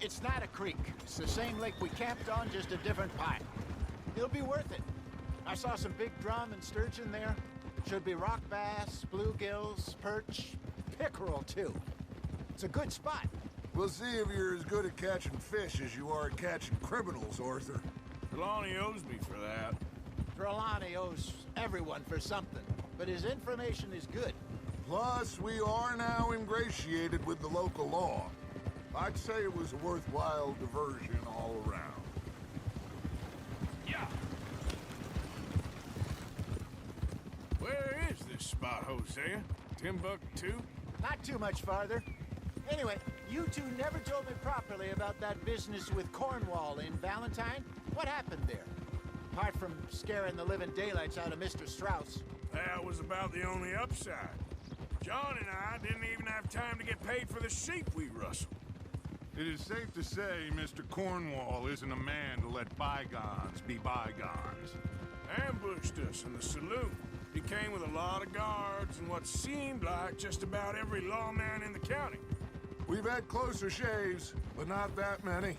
It's not a creek. It's the same lake we camped on, just a different pipe. It'll be worth it. I saw some big drum and sturgeon there. Should be rock bass, bluegills, perch, pickerel too. It's a good spot. We'll see if you're as good at catching fish as you are at catching criminals, Arthur. Trelawney owes me for that. Trelawney owes everyone for something, but his information is good. Plus, we are now ingratiated with the local law. I'd say it was a worthwhile diversion all around. Yeah. Where is this spot, Hosea? Timbuktu? Not too much farther. Anyway, you two never told me properly about that business with Cornwall in Valentine. What happened there? Apart from scaring the living daylights out of Mr. Strauss. That was about the only upside. John and I didn't even have time to get paid for the sheep we rustled. It is safe to say Mr. Cornwall isn't a man to let bygones be bygones. Ambushed us in the saloon. He came with a lot of guards and what seemed like just about every lawman in the county. We've had closer shaves, but not that many.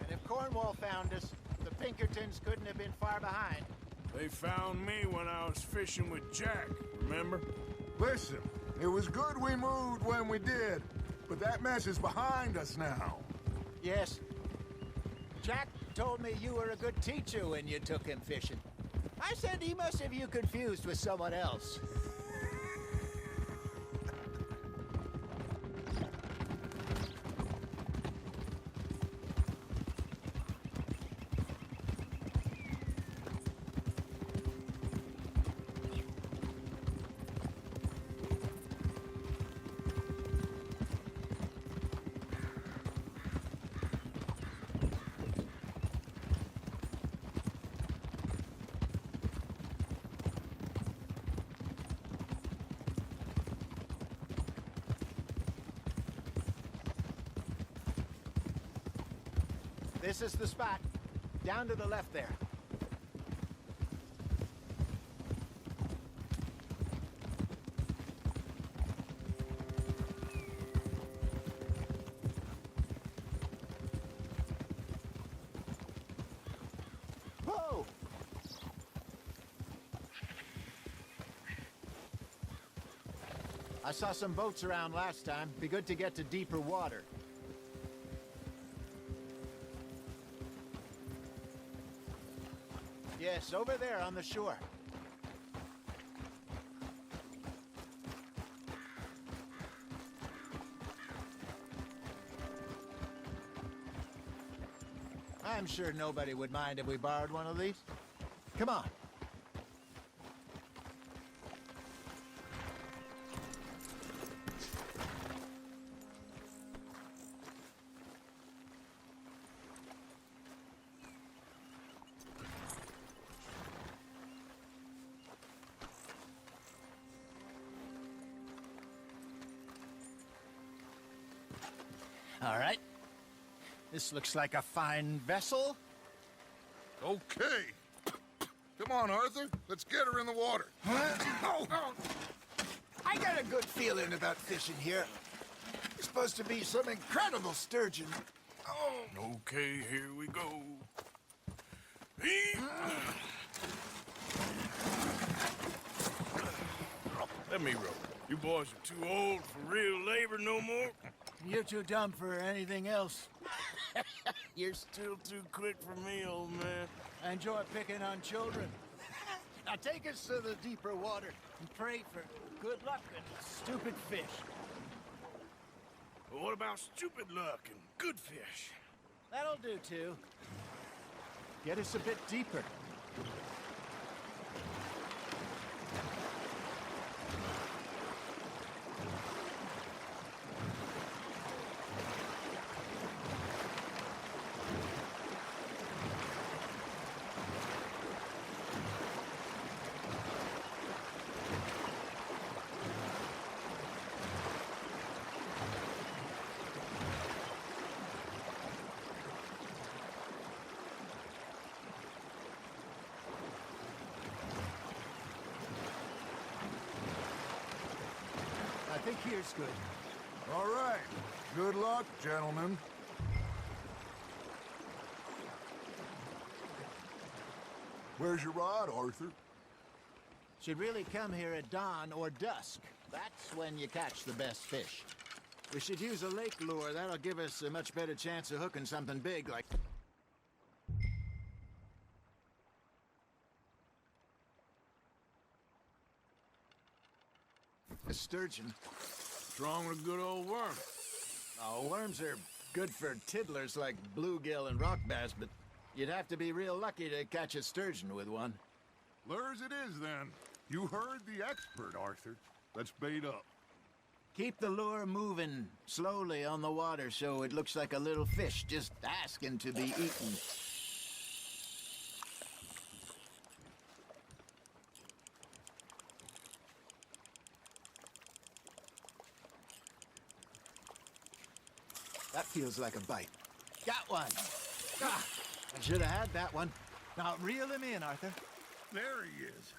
And if Cornwall found us, the Pinkertons couldn't have been far behind. They found me when I was fishing with Jack, remember? Listen, it was good we moved when we did, but that mess is behind us now. Yes. Jack told me you were a good teacher when you took him fishing. I said he must have you confused with someone else. This is the spot. Down to the left there. Whoa! I saw some boats around last time. Be good to get to deeper water. Yes, over there on the shore. I'm sure nobody would mind if we borrowed one of these. Come on. All right. This looks like a fine vessel. Okay. Come on, Arthur. Let's get her in the water. Oh. I got a good feeling about fishing here. It's supposed to be some incredible sturgeon. Oh. Okay, here we go. Let me row. You boys are too old for real labor no more. You're too dumb for anything else. You're still too quick for me, old man. I enjoy picking on children. Now take us to the deeper water and pray for good luck and stupid fish. But what about stupid luck and good fish? That'll do, too. Get us a bit deeper. I think here's good. All right. Good luck, gentlemen. Where's your rod, Arthur? Should really come here at dawn or dusk. That's when you catch the best fish. We should use a lake lure. That'll give us a much better chance of hooking something big like... a sturgeon. What's wrong with a good old worm? Oh, worms are good for tiddlers like bluegill and rock bass, but you'd have to be real lucky to catch a sturgeon with one. Lures it is, then. You heard the expert, Arthur. Let's bait up. Keep the lure moving slowly on the water so it looks like a little fish just asking to be eaten. That feels like a bite. Got one! Ah, I should have had that one. Now reel him in, Arthur. There he is.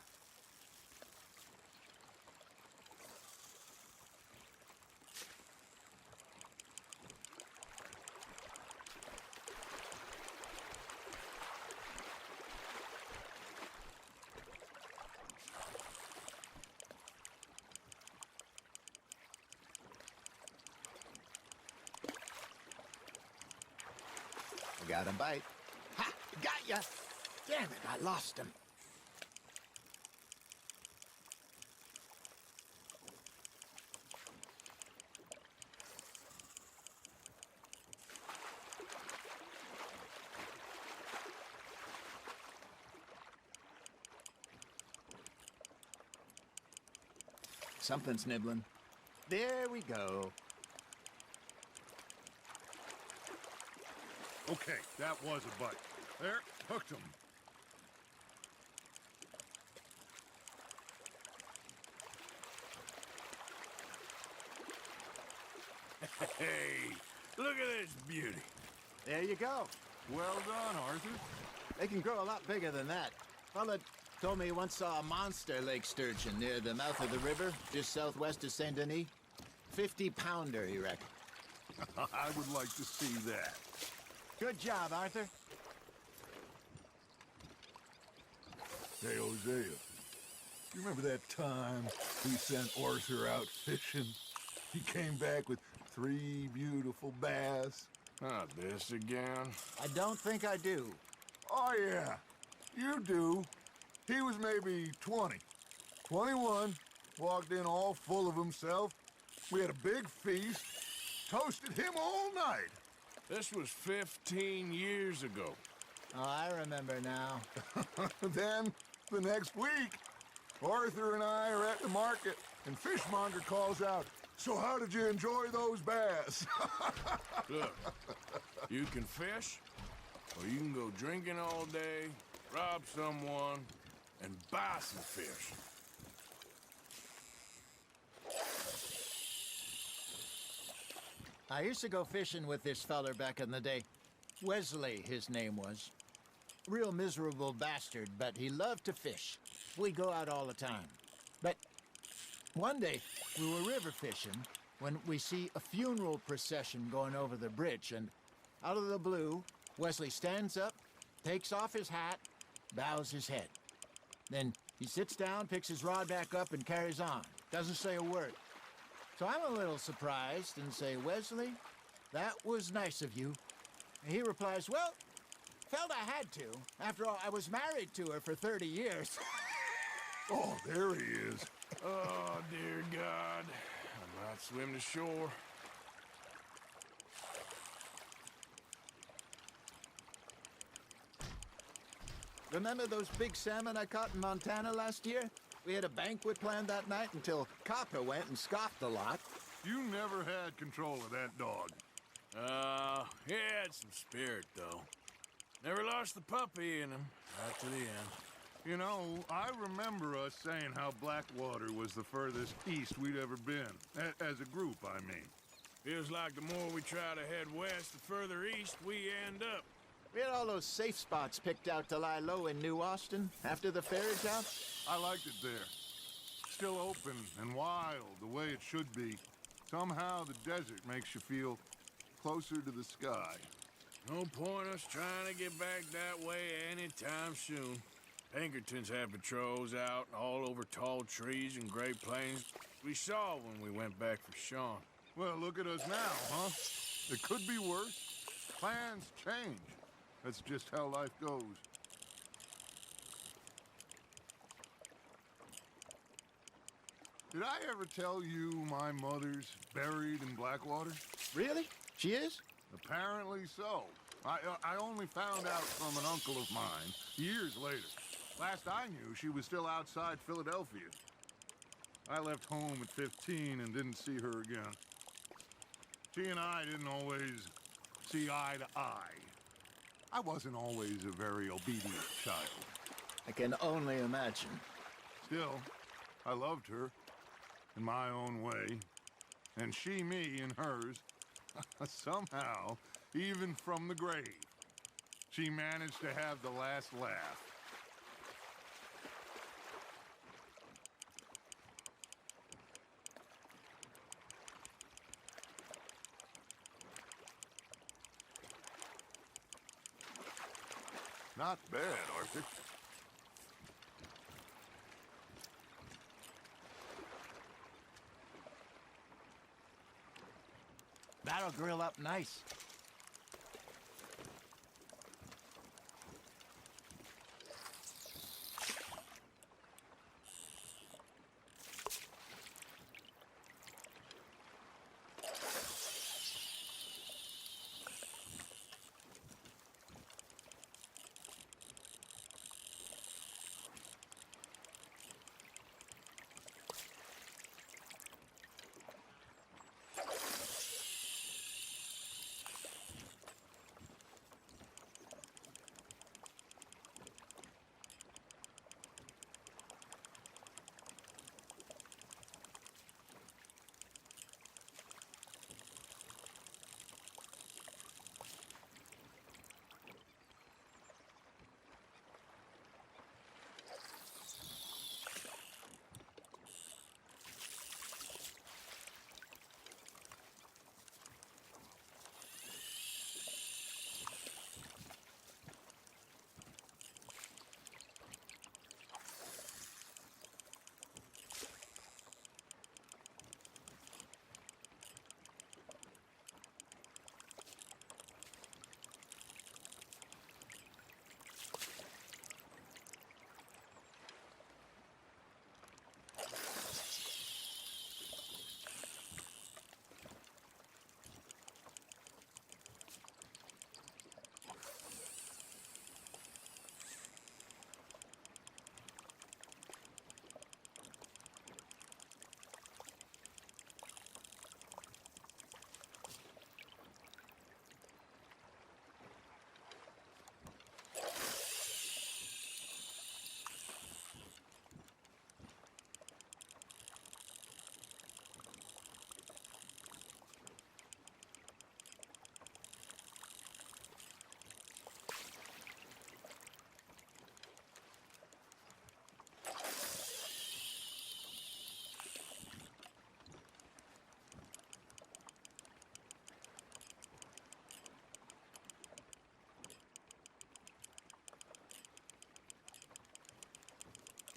Got a bite. Ha! Got ya! Damn it, I lost him. Something's nibbling. There we go. Okay, that was a bite. There, hooked him. Hey, look at this beauty. There you go. Well done, Arthur. They can grow a lot bigger than that. Fella told me he once saw a monster lake sturgeon near the mouth of the river, just southwest of Saint Denis. 50-pounder, he reckoned. I would like to see that. Good job, Arthur. Hey, Hosea. You remember that time we sent Arthur out fishing? He came back with 3 beautiful bass. Not this again. I don't think I do. Oh, yeah. You do. He was maybe 20. 21. Walked in all full of himself. We had a big feast. Toasted him all night. This was 15 years ago. Oh, I remember now. Then, the next week, Arthur and I are at the market, and Fishmonger calls out, "So how did you enjoy those bass?" Look, you can fish, or you can go drinking all day, rob someone, and buy some fish. I used to go fishing with this feller back in the day. Wesley, his name was. Real miserable bastard, but he loved to fish. We'd go out all the time. But one day, we were river fishing when we see a funeral procession going over the bridge, and out of the blue, Wesley stands up, takes off his hat, bows his head. Then he sits down, picks his rod back up, and carries on. Doesn't say a word. So I'm a little surprised and say, "Wesley, that was nice of you." And he replies, "Well, felt I had to. After all, I was married to her for 30 years. Oh, there he is. Oh, dear God. I might swim to shore. Remember those big salmon I caught in Montana last year? We had a banquet planned that night until Copper went and scoffed a lot. You never had control of that dog. He had some spirit, though. Never lost the puppy in him, right to the end. You know, I remember us saying how Blackwater was the furthest east we'd ever been. As a group, I mean. Feels like the more we try to head west, the further east we end up. We had all those safe spots picked out to lie low in New Austin after the ferry town. I liked it there. Still open and wild, the way it should be. Somehow the desert makes you feel closer to the sky. No point us trying to get back that way anytime soon. Pinkertons had patrols out all over tall trees and Great Plains. We saw when we went back for Sean. Well, look at us now, huh? It could be worse. Plans change. That's just how life goes. Did I ever tell you my mother's buried in Blackwater? Really? She is? Apparently so. I only found out from an uncle of mine years later. Last I knew, she was still outside Philadelphia. I left home at 15 and didn't see her again. She and I didn't always see eye to eye. I wasn't always a very obedient child. I can only imagine. Still, I loved her in my own way, and she me in hers. Somehow, even from the grave, she managed to have the last laugh. Not bad, Arthur. That'll grill up nice.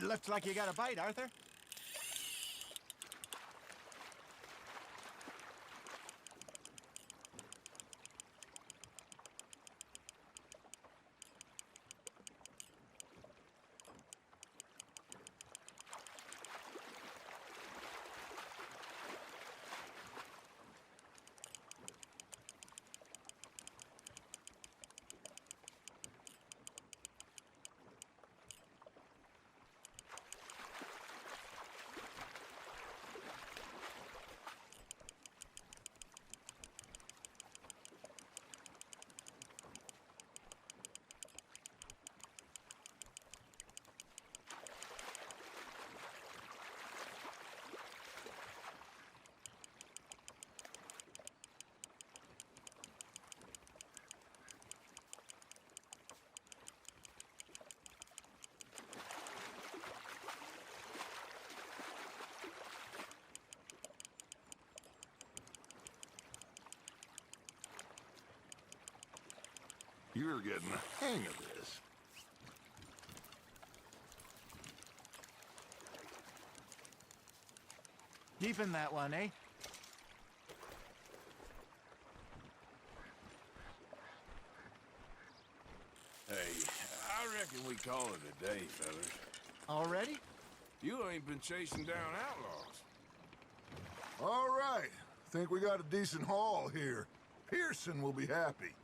Looks like you got a bite, Arthur. You're getting the hang of this. Deepen that one, eh? Hey, I reckon we call it a day, fellas. Already? You ain't been chasing down outlaws. All right. Think we got a decent haul here. Pearson will be happy.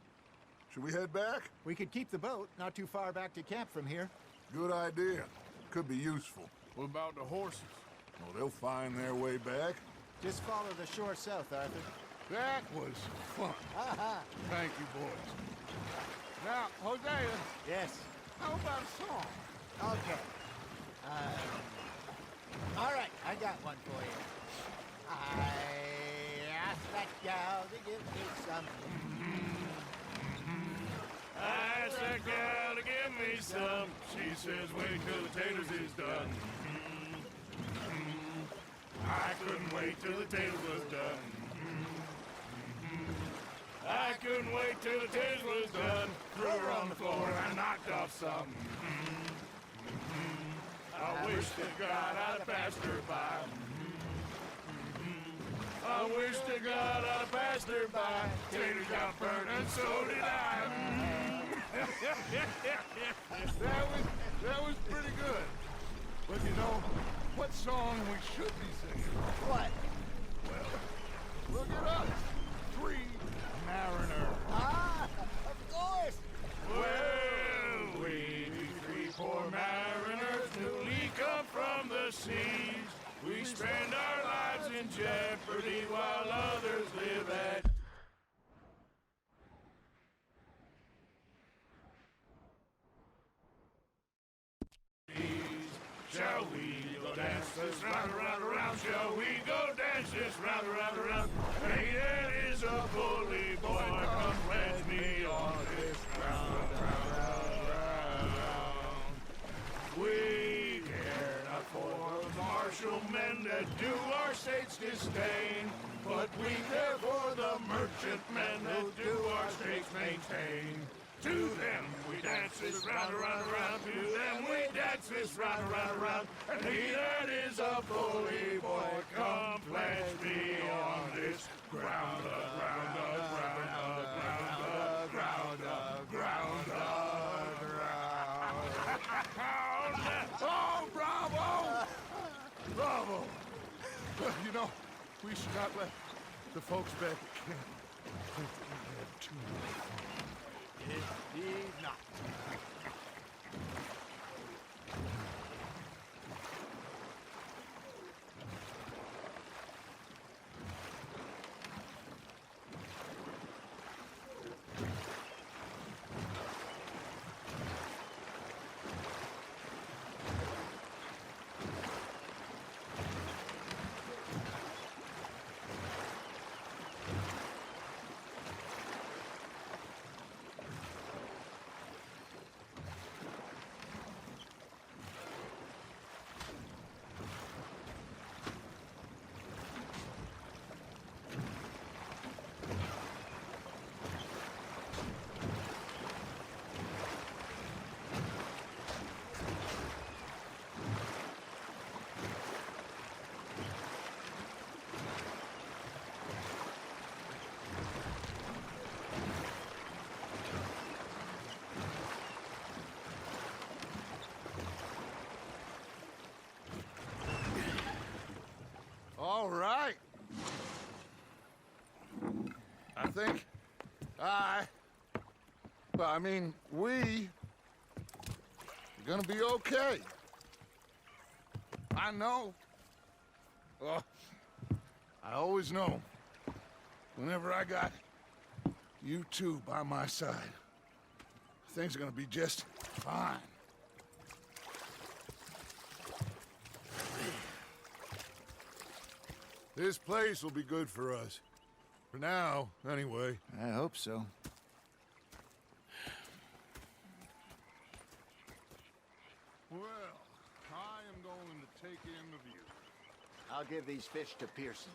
Should we head back? We could keep the boat, not too far back to camp from here. Good idea. Could be useful. What about the horses? Well, they'll find their way back. Just follow the shore south, Arthur. That was fun. Aha! Thank you, boys. Now, Hosea, Yes. how about a song? Okay. All right, I got one for you. I asked that gal to give me some. I asked that gal to give me some. She says wait till the taters is done. I couldn't wait till the taters was done. I couldn't wait till the taters was done. Threw her on the floor and I knocked off some. I wish to God I'd have passed her by. I wish to God I'd have passed her by. Taters got burned and so did I. That was pretty good. But you know, what song we should be singing? What? Look at us. 3 mariners. Ah, of course. Well, we be 3 poor mariners newly come from the seas. We spend our lives in jeopardy while others live at ease. Shall we go dance this round, around, around? Shall we go dance this round, around, around? Hey, that is a bully boy. Come pledge me on this round, round, round, round. We care not for the martial men that do our state's disdain, but we care for the merchant men that do our state's maintain. To them we dance this round, around, around. To them we dance this round, around, around. And he that is a bully boy, come pledge me on this ground, ground, ground, ground, ground, ground, ground. Oh, bravo! Bravo! You know, we should not let the folks back at camp think that we had too much fun. Indeed not. All right. I think we are gonna be okay. I know. Oh, I always know. Whenever I got you two by my side, things are gonna be just fine. This place will be good for us. For now, anyway. I hope so. Well, I am going to take in the view. I'll give these fish to Pearson.